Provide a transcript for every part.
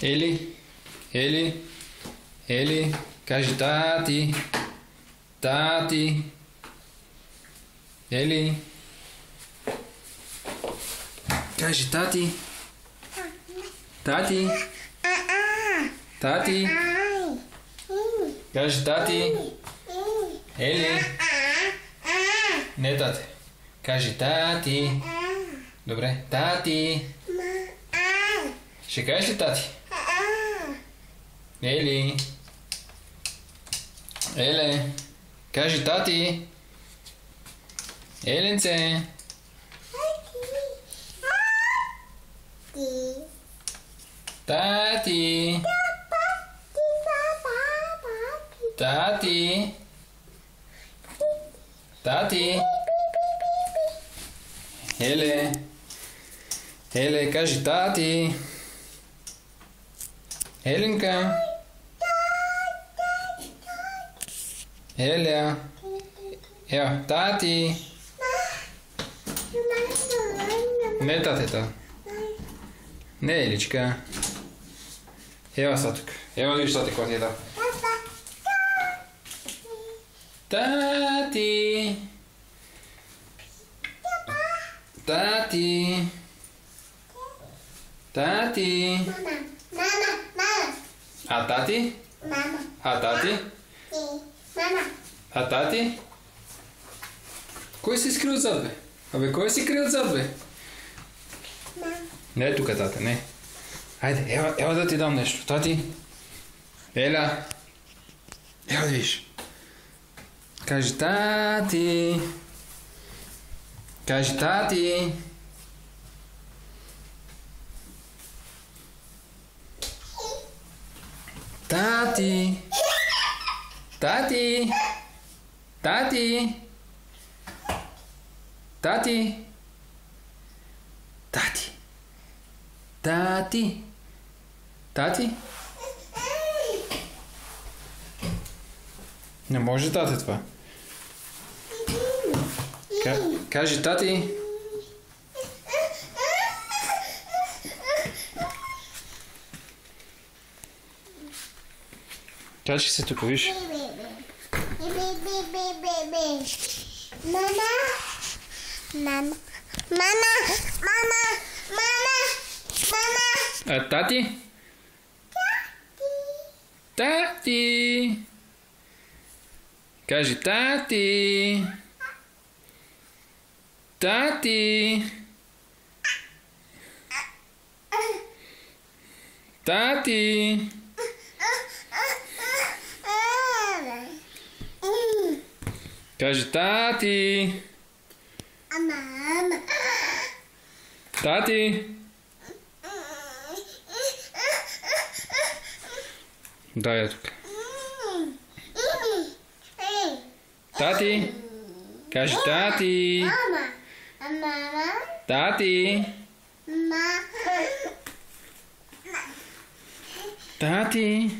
Eli, кажи тати, тати, Eli, кажи тати, тати, тати, кажи тати, Eli, не тате, кажи тати, добре, тати, ще кажеш ли тати? Eli, Еле, кажи тати, Еленце, тати, тати, тати, Еле, кажи тати, Еленка, Еля, тати, не татета, не Еличка, ева са тук, ева виж тати какво ти е дал. Тати, тати, тати, а тати? А тати? А тати? Кой се скри отзад, бе? Абе, кой се крие отзад, бе? Не е тук, тата, не. Айде, ела да ти дам нещо. Тати? Еля? Ела да виж. Кажи тати. Кажи тати. Тати. Тати. Тати. Тати. Тати. Тати. Тати. Не може тати това. Кажи тати. Кажи се тук, виж. Мама. Мама. Мама. Мама. Мама. Мама. А тати? Тати. Кажи тати. Тати. Тати. Кажи тати. Мама. Тати. Дай я тук. Тати. Кажи тати. Мама. Мама. Тати. Мама. Тати.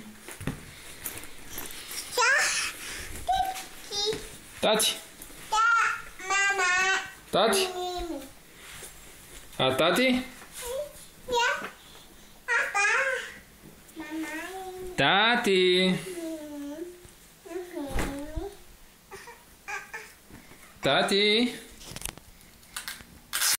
Тати. Мама. Тати. А тати? Тати. Тати.